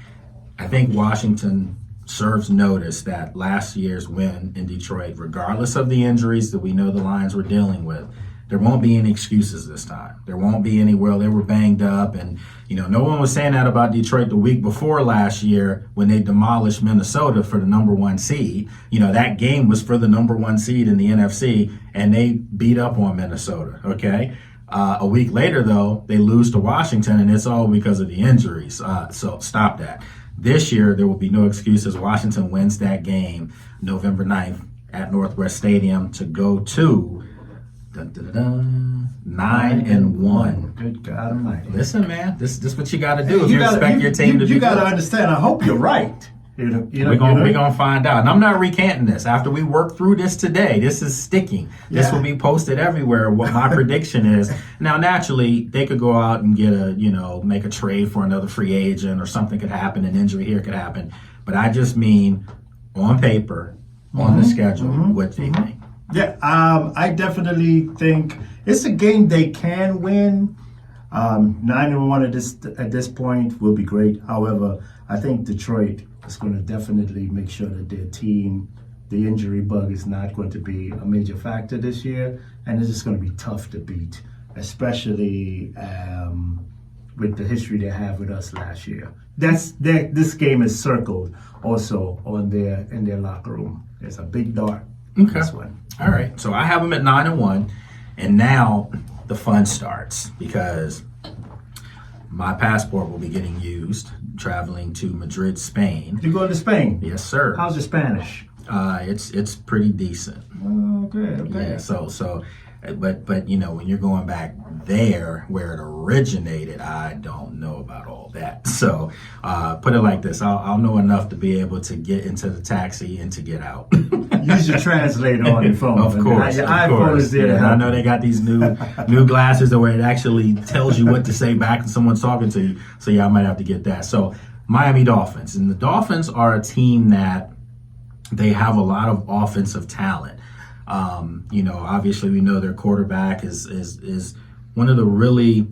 I think Washington serves notice that last year's win in Detroit, regardless of the injuries that we know the Lions were dealing with, there won't be any excuses this time. There won't be any, they were banged up. And, no one was saying that about Detroit the week before last year when they demolished Minnesota for the number 1 seed. That game was for the number 1 seed in the NFC, and they beat up on Minnesota, okay? A week later, though, they lose to Washington, and it's all because of the injuries. So stop that. This year, there will be no excuses. Washington wins that game November 9th at Northwest Stadium to go to 9-1. Good God Almighty! Listen, man, this is what you got to do if you expect your team to be. You got to understand. I hope you're right. We're gonna find out, and I'm not recanting this. After we work through this today, this is sticking. This will be posted everywhere. What my prediction is. Now, naturally, they could go out and get make a trade for another free agent, or something could happen. An injury here could happen. But I just mean on paper, on the schedule, what do you think? Yeah, I definitely think it's a game they can win. 9-1 at this point will be great. However, I think Detroit is going to definitely make sure that their team, the injury bug is not going to be a major factor this year, and it's just going to be tough to beat, especially with the history they have with us last year. This game is circled also in their locker room. There's a big dart. Okay. This one. All right. So I have them at 9-1, and now the fun starts because my passport will be getting used traveling to Madrid, Spain. You going to Spain? Yes, sir. How's your Spanish? It's pretty decent. Oh, okay. Yeah. But you know, when you're going back there where it originated, I don't know about all that. So put it like this: I'll know enough to be able to get into the taxi and to get out. Use your translator on your phone. Of course, your of iPhone course. is there. Yeah, I know they got these new glasses where it actually tells you what to say back when someone's talking to you. So yeah, I might have to get that. So Miami Dolphins, and the Dolphins are a team that they have a lot of offensive talent. You know, obviously we know their quarterback is one of the really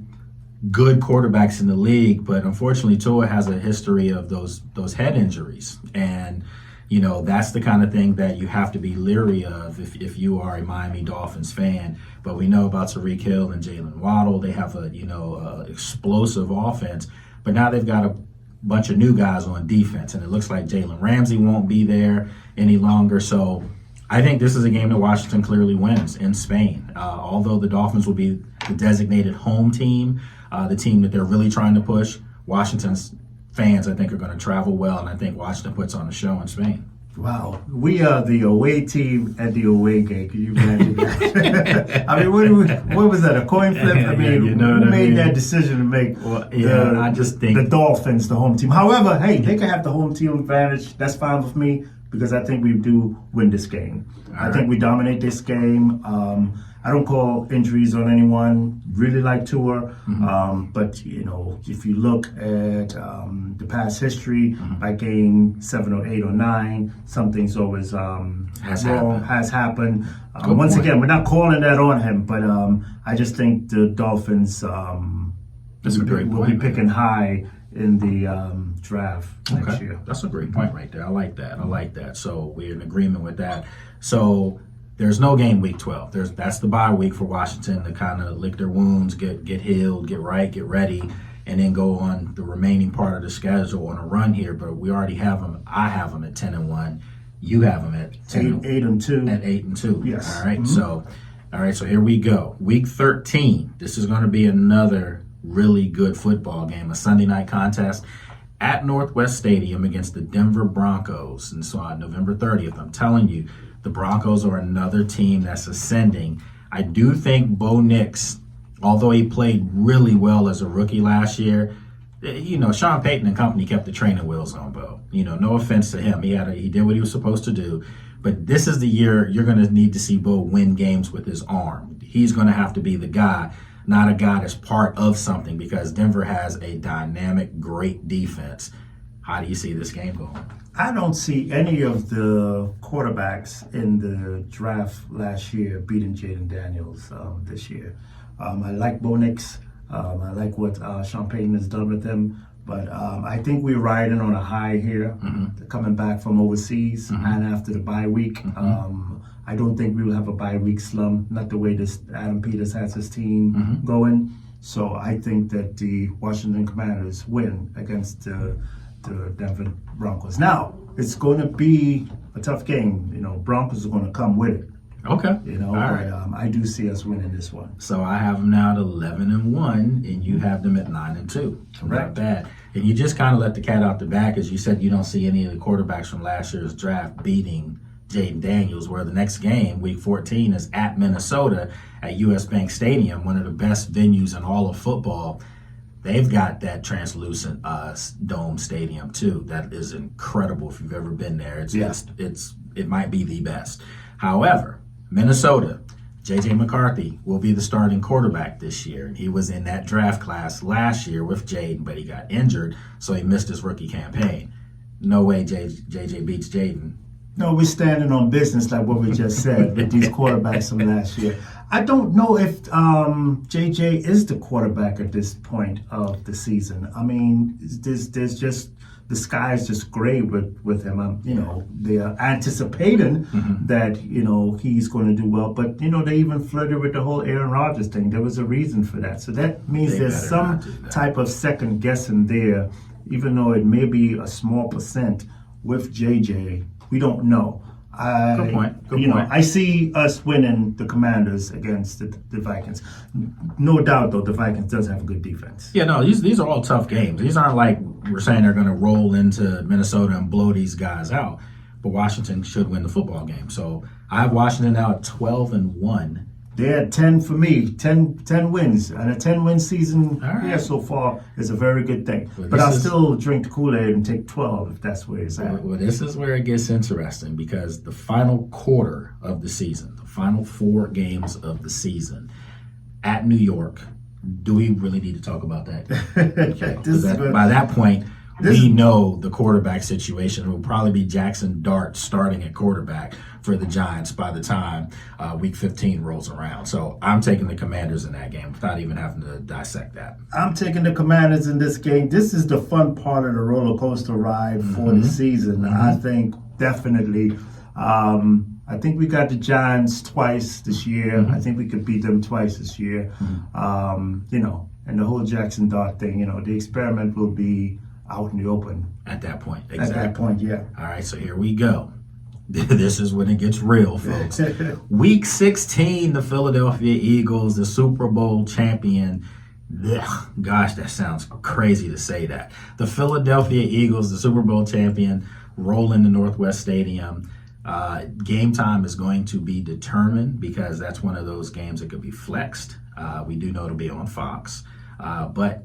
good quarterbacks in the league, but unfortunately Tua has a history of those head injuries, and you know that's the kind of thing that you have to be leery of if you are a Miami Dolphins fan. But we know about Tyreek Hill and Jalen Waddle; they have a explosive offense, but now they've got a bunch of new guys on defense, and it looks like Jalen Ramsey won't be there any longer. So I think this is a game that Washington clearly wins in Spain. Although the Dolphins will be the designated home team, the team that they're really trying to push, Washington's fans, I think, are going to travel well, and I think Washington puts on a show in Spain. Wow, we are the away team at the away game. Can you imagine that? I mean, what was that? A coin flip? I mean, You know who what I made mean? that decision to make I just think the Dolphins the home team? However, hey, they can have the home team advantage. That's fine with me because I think we do win this game. I think we dominate this game. I don't call injuries on anyone. Really like Tua, but you know, if you look at the past history, by game 7 or 8 or 9, something's always has happened. Once again, we're not calling that on him, but I just think the Dolphins will be picking high in the draft next year. That's a great point right there. I like that. So we're in agreement with that. So there's no game week 12. That's the bye week for Washington to kind of lick their wounds, get healed, get right, get ready, and then go on the remaining part of the schedule on a run here. But we already have them. I have them at 10-1. You have them at 8-2. At 8-2. Yes. All right. So here we go. Week 13. This is going to be another really good football game, a Sunday night contest at Northwest Stadium against the Denver Broncos. And so on November 30th, I'm telling you, the Broncos are another team that's ascending. I do think Bo Nix, although he played really well as a rookie last year, you know, Sean Payton and company kept the training wheels on Bo. You know, no offense to him. He did what he was supposed to do. But this is the year you're going to need to see Bo win games with his arm. He's going to have to be the guy, not a guy that's part of something, because Denver has a dynamic, great defense. How do you see this game going? I don't see any of the quarterbacks in the draft last year beating Jaden Daniels this year. I like Bo Nix. I like what Sean Payton has done with him. But I think we're riding on a high here, coming back from overseas and after the bye week. I don't think we will have a bye week slump, not the way this Adam Peters has his team going. So I think that the Washington Commanders win against the Denver Broncos. Now, it's going to be a tough game. You know, Broncos are going to come with it. Okay. You know, all right. but I do see us winning this one. So I have them now at 11-1, and you have them at 9-2. Correct. Not bad. And you just kind of let the cat out the bag, as you said you don't see any of the quarterbacks from last year's draft beating Jaden Daniels, where the next game, week 14, is at Minnesota at US Bank Stadium, one of the best venues in all of football. They've got that translucent dome stadium too. That is incredible if you've ever been there. It might be the best. However, Minnesota, J.J. McCarthy will be the starting quarterback this year. And he was in that draft class last year with Jaden, but he got injured, so he missed his rookie campaign. No way J.J. beats Jaden. No, we're standing on business like what we just said with these quarterbacks from last year. I don't know if JJ is the quarterback at this point of the season. I mean, there's just the sky's just gray with him. You know, they're anticipating that, you know, he's going to do well. But, you know, they even flirted with the whole Aaron Rodgers thing. There was a reason for that. So that means there's some type of second guessing there, even though it may be a small percent with JJ. We don't know. Good point. I see us winning the Commanders against the Vikings. No doubt, though, the Vikings does have a good defense. Yeah, no, these are all tough games. These aren't like we're saying they're going to roll into Minnesota and blow these guys out. but Washington should win the football game. So I have Washington now at 12-1. They're at 10 for me, 10 wins. And a 10-win season All right. here so far is a very good thing. Well, but I'll this is- still drink the Kool-Aid and take 12 if that's where it's at. Well, this is where it gets interesting because the final quarter of the season, the final 4 games of the season at New York, do we really need to talk about that? Okay. 'Cause by that point, we know the quarterback situation. It will probably be Jackson Dart starting at quarterback for the Giants by the time Week 15 rolls around. So I'm taking the Commanders in that game without even having to dissect that. I'm taking the Commanders in this game. This is the fun part of the roller coaster ride for the season. I think definitely. I think we got the Giants twice this year. I think we could beat them twice this year. And the whole Jackson Dart thing, the experiment will be out in the open. At that point, exactly. At that point, yeah. All right, so here we go. This is when it gets real, folks. Week 16, the Philadelphia Eagles, the Super Bowl champion. Ugh, gosh, that sounds crazy to say that. The Philadelphia Eagles, the Super Bowl champion, roll into Northwest Stadium. Game time is going to be determined because that's one of those games that could be flexed. We do know it'll be on Fox. But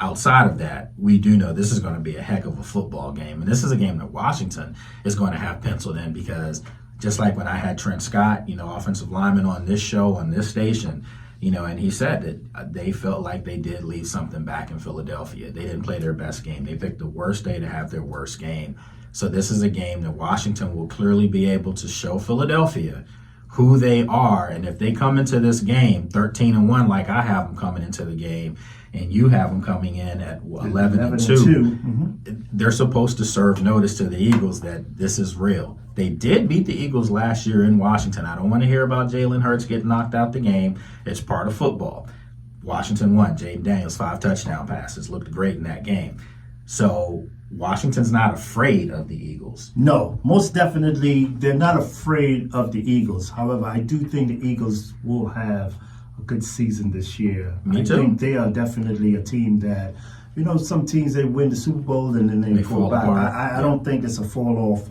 outside of that, we do know this is going to be a heck of a football game. And this is a game that Washington is going to have penciled in because just like when I had Trent Scott, offensive lineman on this show, on this station, and he said that they felt like they did leave something back in Philadelphia. They didn't play their best game. They picked the worst day to have their worst game. So this is a game that Washington will clearly be able to show Philadelphia who they are. And if they come into this game 13-1, like I have them coming into the game, and you have them coming in at 11-2, they're supposed to serve notice to the Eagles that this is real. They did beat the Eagles last year in Washington. I don't want to hear about Jalen Hurts getting knocked out the game. It's part of football. Washington won. Jaden Daniels, 5 touchdown passes. Looked great in that game. So Washington's not afraid of the Eagles. No, most definitely they're not afraid of the Eagles. However, I do think the Eagles will have a good season this year. Me too. I think they are definitely a team that, some teams, they win the Super Bowl and then they fall back. I don't think it's a fall-off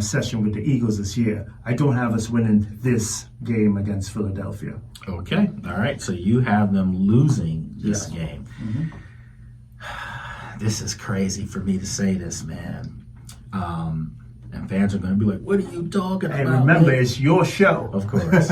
session with the Eagles this year. I don't have us winning this game against Philadelphia. Okay. All right. So you have them losing this game. This is crazy for me to say this, man. And fans are going to be like, "What are you talking about?" And remember, it's your show. Of course.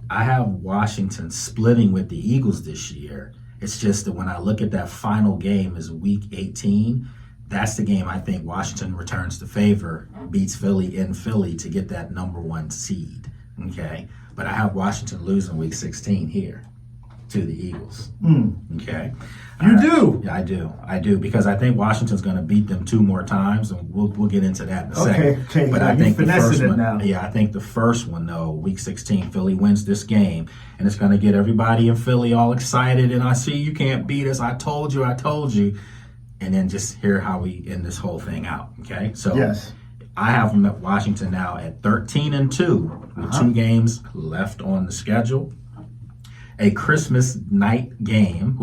I have Washington splitting with the Eagles this year. It's just that when I look at that final game as Week 18, that's the game I think Washington returns the favor, beats Philly in Philly to get that number 1 seed. Okay, but I have Washington losing Week 16 here to the Eagles. Okay. You do? Yeah, I do because I think Washington's going to beat them 2 more times, and we'll get into that in a second. Okay. But Yeah, I think the first one, now. I think the first one though, Week 16, Philly wins this game, and it's going to get everybody in Philly all excited. And I see you can't beat us. I told you. And then just hear how we end this whole thing out. Okay. So Yes. I have them at Washington now at 13-2 with 2 games left on the schedule. A Christmas night game.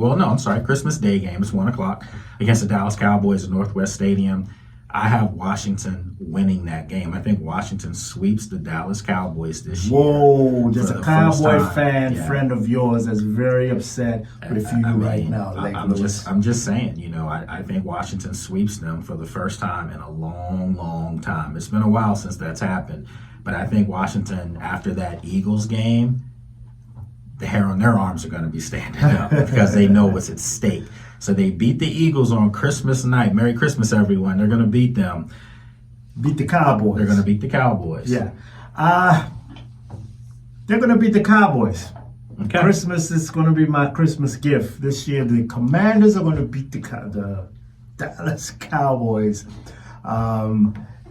Christmas Day game. It's 1:00 against the Dallas Cowboys at Northwest Stadium. I have Washington winning that game. I think Washington sweeps the Dallas Cowboys this year. Whoa, there's for a the first Cowboy time. fan, Yeah. friend of yours, that's very upset with you right now, Lake Lewis. I'm just saying, I think Washington sweeps them for the first time in a long, long time. It's been a while since that's happened, but I think Washington, after that Eagles game, the hair on their arms are going to be standing up because they know what's at stake. So they beat the Eagles on Christmas night. Merry Christmas, everyone. They're going to beat them. Beat the Cowboys. They're going to beat the Cowboys. Yeah. They're going to beat the Cowboys. Okay. Christmas is going to be my Christmas gift. This year, the Commanders are going to beat the Dallas Cowboys.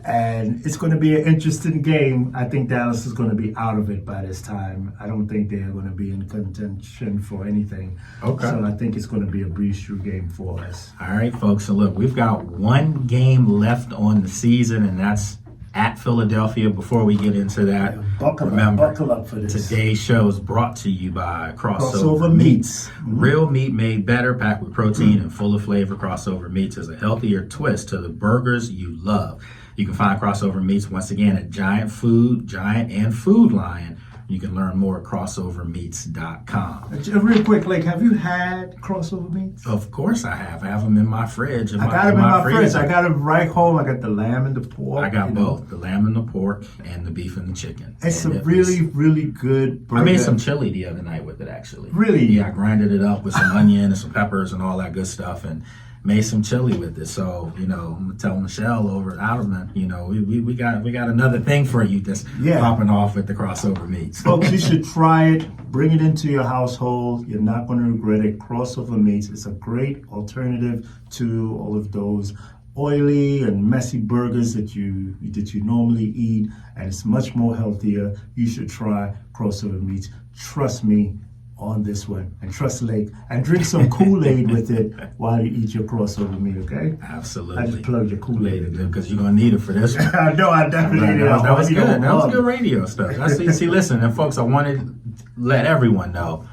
And it's going to be an interesting game. I think Dallas is going to be out of it by this time. I don't think they're going to be in contention for anything. Okay. So I think it's going to be a breeze-through game for us. All right, folks. So look, we've got 1 game left on the season, and that's at Philadelphia. Before we get into that, Buckle up for this. Today's show is brought to you by Crossover Meats. Real meat made better, packed with protein and full of flavor. Crossover Meats is a healthier twist to the burgers you love. You can find Crossover Meats once again at Giant and Food Lion. You can learn more at crossovermeats.com. Real quick, Lake, have you had Crossover Meats? Of course I have. I have them in my fridge. I got them in my fridge. I got them right home. I got the lamb and the pork. I got both, the lamb and the pork and the beef and the chicken. It's really good burger. I made some chili the other night with it, actually. Really? Yeah, I grinded it up with some onion and some peppers and all that good stuff and made some chili with it. So, I'm going to tell Michelle over at Outerman, we got another thing for you that's popping off at the Crossover Meats. Folks, you should try it. Bring it into your household. You're not going to regret it. Crossover Meats is a great alternative to all of those oily and messy burgers that you normally eat, and it's much more healthier. You should try Crossover Meats. Trust me on this one, and trust Lake, and drink some Kool-Aid with it while you eat your Crossover meat, okay? Absolutely. I just plugged your Kool-Aid because you're going to need it for this one. I know, I definitely need it. That was good. That was good radio stuff. See, listen, and folks, I wanted to let everyone know,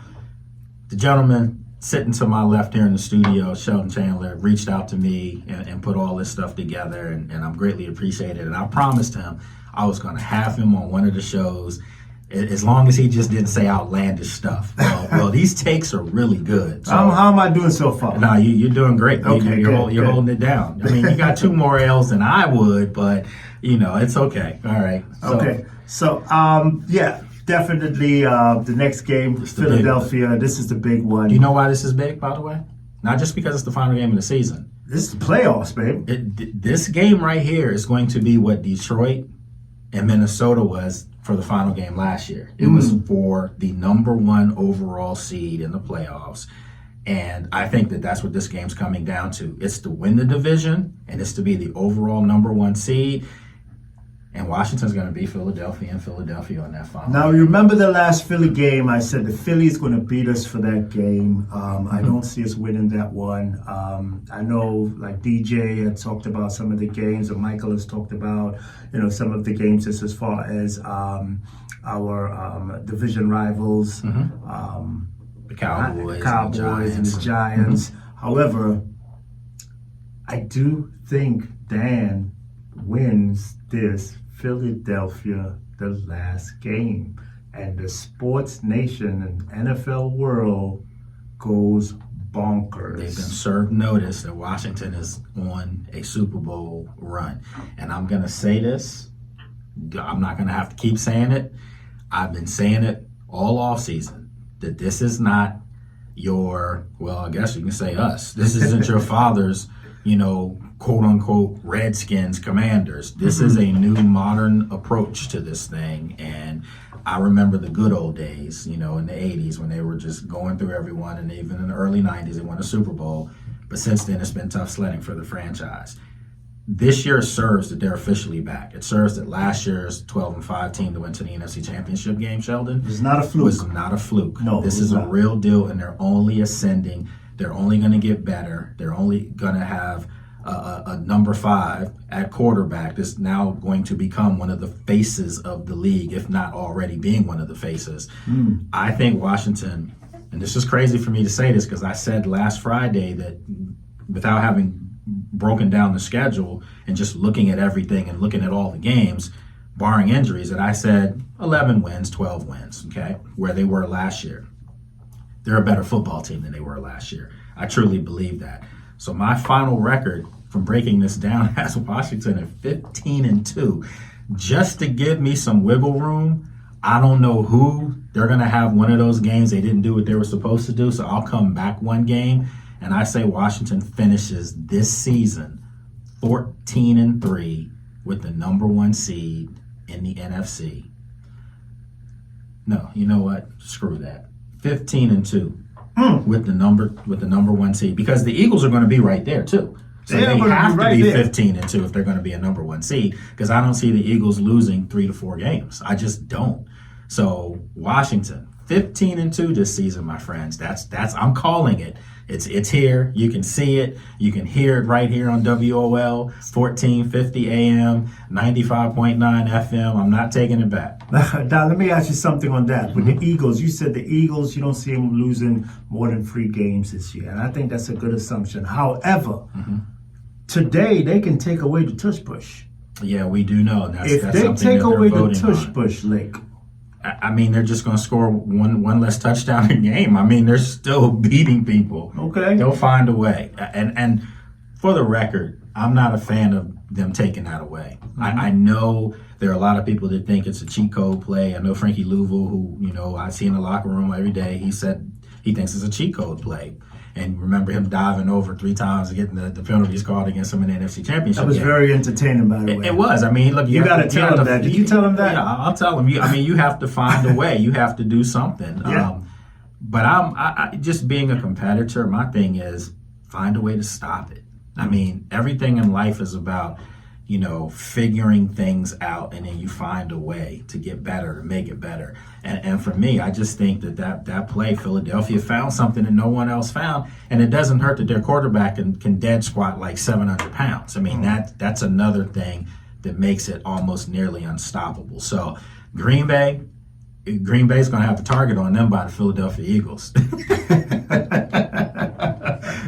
the gentleman sitting to my left here in the studio, Sheldon Chandler, reached out to me and put all this stuff together, and I'm greatly appreciated. And I promised him I was going to have him on one of the shows, as long as he just didn't say outlandish stuff. Well, these takes are really good. So, how am I doing so far? No, you're doing great. Okay, you're holding it down. I mean, you got 2 more L's than I would, but, it's okay. All right. So, definitely the next game, Philadelphia. This is the big one. Do you know why this is big, by the way? Not just because it's the final game of the season. This is the playoffs, babe. This game right here is going to be what Detroit and Minnesota was for the final game last year. It was for the number 1 overall seed in the playoffs. And I think that's what this game's coming down to. It's to win the division, and it's to be the overall number 1 seed. And Washington's going to beat Philadelphia on that final. Now, you remember the last Philly game? I said the Philly's going to beat us for that game. I don't see us winning that one. I know, like DJ had talked about some of the games, and Michael has talked about, some of the games just as far as our division rivals, the Cowboys and the Giants. However, I do think Dan wins this Philadelphia the last game, and the sports nation and NFL world goes bonkers. They've been served notice that Washington is on a Super Bowl run, and I'm going to say this, I'm not going to have to keep saying it. I've been saying it all off season, that this is not your, well, I guess you can say us, this isn't your father's quote unquote Redskins Commanders. This is a new modern approach to this thing. And I remember the good old days, in the 80s when they were just going through everyone, and even in the early 90s they won a Super Bowl. But since then it's been tough sledding for the franchise. This year serves that they're officially back. It serves that last year's 12-5 team that went to the NFC Championship game, Sheldon, it's not a fluke. Was not a fluke. No, this is a real deal, and they're only ascending. They're only going to get better. They're only going to have a number 5 at quarterback that's now going to become one of the faces of the league, if not already being one of the faces. I think Washington, and this is crazy for me to say this because I said last Friday that without having broken down the schedule and just looking at everything and looking at all the games, barring injuries, that I said 11 wins, 12 wins, okay, where they were last year. They're a better football team than they were last year. I truly believe that. So my final record from breaking this down has Washington at 15-2. Just to give me some wiggle room, I don't know who they're going to have one of those games. They didn't do what they were supposed to do, so I'll come back one game, and I say Washington finishes this season 14-3 with the number 1 seed in the NFC. No, you know what? Screw that. 15-2. With the number 1 seed, because the Eagles are going to be right there too. So they have to be 15-2 if they're going to be a number 1 seed, because I don't see the Eagles losing 3 to 4 games. I just don't. So Washington 15-2 this season, my friends. That's I'm calling it. It's here. You can see it. You can hear it right here on WOL 1450 AM, 95.9 FM. I'm not taking it back. Now, let me ask you something on that. With the Eagles, you said the Eagles, you don't see them losing more than 3 games this year. And I think that's a good assumption. However, today they can take away the tush push. Yeah, we do know. If they take away the tush push, Lake, I mean, they're just going to score one less touchdown a game. I mean, they're still beating people. Okay. They'll find a way. And for the record, I'm not a fan of them taking that away. I know there are a lot of people that think it's a cheat code play. I know Frankie Louisville, who, I see in the locker room every day, he said he thinks it's a cheat code play. And remember him diving over 3 times and getting the penalties called against him in the NFC Championship that was game. Very entertaining, by the way. It was. I mean, look, you got to tell him that. Did you tell him that? Yeah, I'll tell him. You have to find a way. You have to do something. Yeah. But I just being a competitor, my thing is find a way to stop it. I mean, everything in life is about, figuring things out, and then you find a way to get better, to make it better. And for me, I just think that play, Philadelphia found something that no one else found, and it doesn't hurt that their quarterback can dead squat like 700 pounds. I mean, that's another thing that makes it almost nearly unstoppable. So Green Bay's going to have a target on them by the Philadelphia Eagles.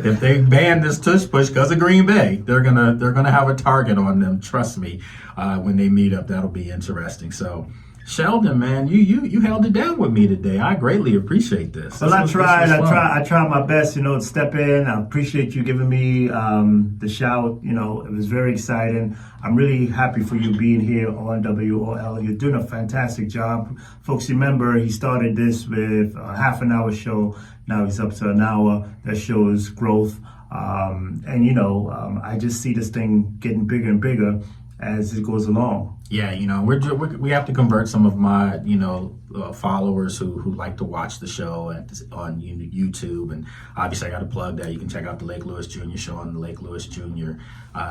If they ban this tush push because of Green Bay, they're gonna have a target on them. Trust me. When they meet up, that'll be interesting. So, Sheldon, man, you held it down with me today. I greatly appreciate this. Well, I tried my best, to step in. I appreciate you giving me the shout. It was very exciting. I'm really happy for you being here on WOL. You're doing a fantastic job. Folks, remember, he started this with a half an hour show. Now he's up to an hour. That shows growth. I just see this thing getting bigger and bigger as it goes along. Yeah, we have to convert some of my, followers who like to watch the show on YouTube. And obviously I got to plug that. You can check out the Lake Lewis Jr. show on the Lake Lewis Jr.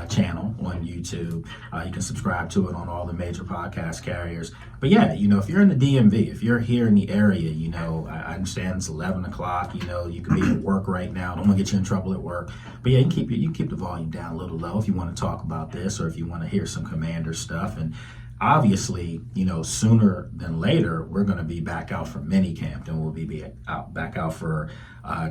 Channel on YouTube. You can subscribe to it on all the major podcast carriers. But yeah, if you're in the DMV, if you're here in the area, I understand it's 11 o'clock, you could be at work right now. Don't want to get you in trouble at work. But yeah, you can keep the volume down a little low if you want to talk about this, or if you want to hear some Commander stuff. And obviously, sooner than later, we're going to be back out for mini camp. Then we'll be back out for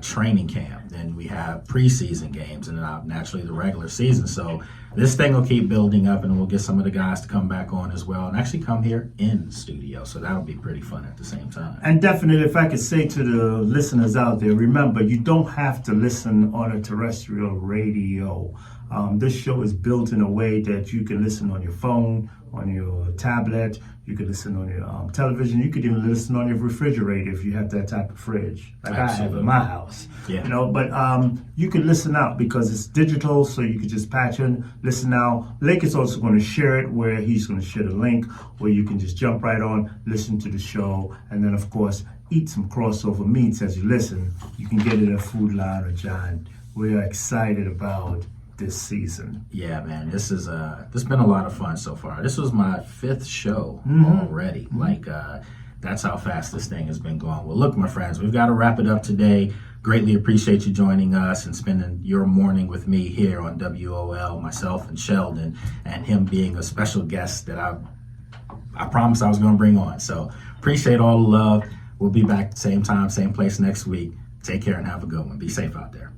training camp. Then we have preseason games, and then naturally the regular season. So this thing will keep building up, and we'll get some of the guys to come back on as well and actually come here in the studio. So that'll be pretty fun at the same time. And definitely, if I could say to the listeners out there, remember, you don't have to listen on a terrestrial radio. This show is built in a way that you can listen on your phone, on your tablet, you can listen on your television, you could even listen on your refrigerator if you have that type of fridge, like Absolutely. I have in my house. Yeah. But you can listen out because it's digital, so you can just patch in, listen out. Lake is also going to share it, where he's going to share the link where you can just jump right on, listen to the show, and then of course eat some crossover meats as you listen. You can get it at Food Line or Giant. We are excited about this season. Yeah, man, this has been a lot of fun so far. This was my 5th show already. That's how fast this thing has been going. Well, look, my friends, we've got to wrap it up today. Greatly appreciate you joining us and spending your morning with me here on WOL, myself and Sheldon, and him being a special guest that I promised I was going to bring on. So appreciate all the love. We'll be back same time, same place next week. Take care and have a good one. Be safe out there.